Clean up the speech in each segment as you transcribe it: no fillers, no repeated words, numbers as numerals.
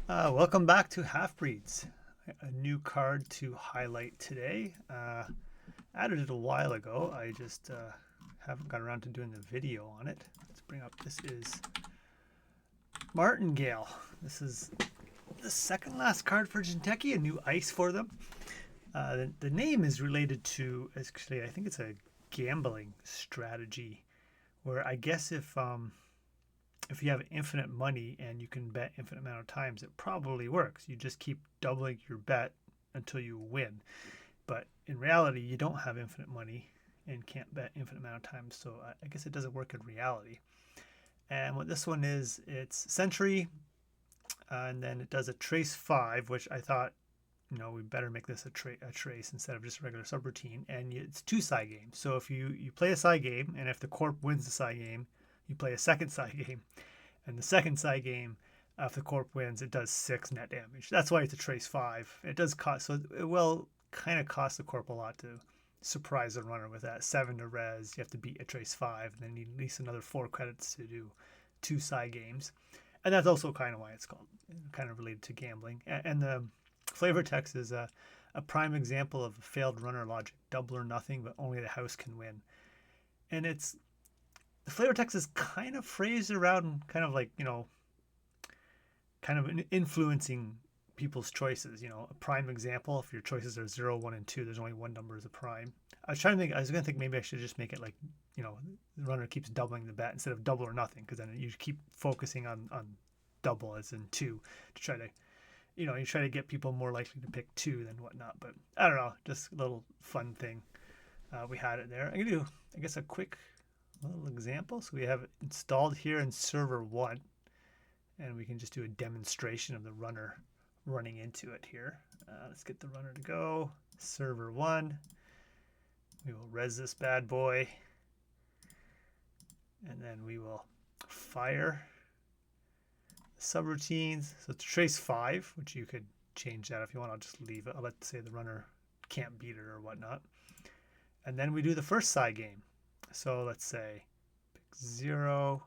Welcome back to Halfbreeds. A new card to highlight today. Added it a while ago. I just haven't got around to doing the video on it. Let's bring up. This is Martingale. This is the second last card for Jinteki, a new ice for them. The name is related to, actually, I think it's a gambling strategy where I guess if you have infinite money and you can bet infinite amount of times, it probably works. You just keep doubling your bet until you win. But in reality, you don't have infinite money and can't bet infinite amount of times. So I guess it doesn't work in reality. And what this one is, it's Century, and then it does a trace 5, which I thought, we better make this a trace instead of just a regular subroutine. And it's 2 side games. So if you play a side game, and if the corp wins the side game, you play a second side game. And the second side game, if the corp wins, it does 6 net damage. That's why it's a trace 5. It does cost, so it will kind of cost the corp a lot to surprise the runner with that. 7 to res, you have to beat a trace 5, and then you need at least another 4 credits to do 2 side games. And that's also kind of why it's called, kind of related to gambling. And the flavor text is a prime example of a failed runner logic. Double or nothing, but only the house can win. And the flavor text is kind of phrased around kind of like, kind of influencing people's choices. A prime example, if your choices are 0, 1, and 2, there's only one number as a prime. I was going to think maybe I should just make it like, the runner keeps doubling the bet instead of double or nothing, because then you keep focusing on double as in 2 to try to, you try to get people more likely to pick 2 than whatnot. But I don't know, just a little fun thing. We had it there. I'm going to do, I guess, a quick little example. So we have it installed here in server 1, and we can just do a demonstration of the runner running into it here. Let's get the runner to go. Server 1. We will res this bad boy, and then we will fire subroutines. So it's trace 5, which you could change that if you want. I'll just leave it. I'll let say the runner can't beat it or whatnot. And then we do the first side game. So let's say pick 0.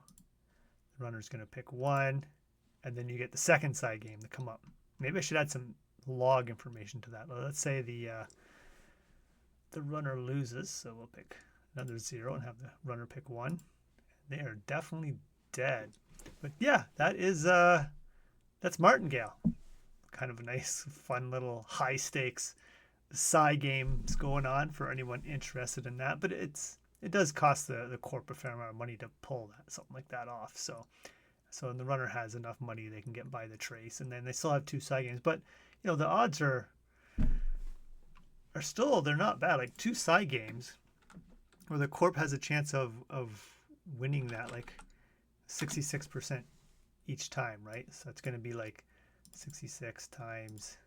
The runner's going to pick 1, and then you get the second side game to come up. Maybe I should add some log information to that. Let's say the runner loses, so we'll pick another 0 and have the runner pick 1. They are definitely dead. But yeah, that's Martingale. Kind of a nice, fun little high stakes side games going on for anyone interested in that. But it does cost the corp a fair amount of money to pull something like that off. So the runner has enough money they can get by the trace, and then they still have 2 side games. But the odds are still, they're not bad. Like 2 side games where the corp has a chance of winning that, like 66% each time, right? So it's going to be like 66 times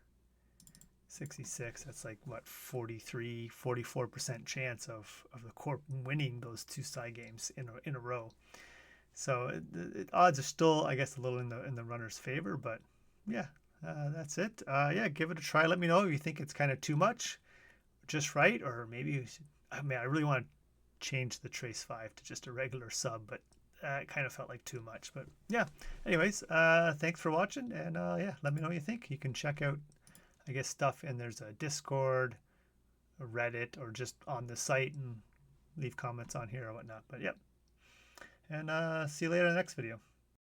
66, that's like what, 44% chance of the corp winning those 2 side games in a row. So odds are still, I guess, a little in the runner's favor, but yeah, that's it. Yeah, give it a try. Let me know if you think it's kind of too much, just right, or maybe I really want to change the trace 5 to just a regular sub, but it kind of felt like too much. But yeah, anyways, thanks for watching, and yeah, let me know what you think. You can check out, I guess, stuff, and there's a Discord, a Reddit, or just on the site, and leave comments on here or whatnot. But yep, and see you later in the next video.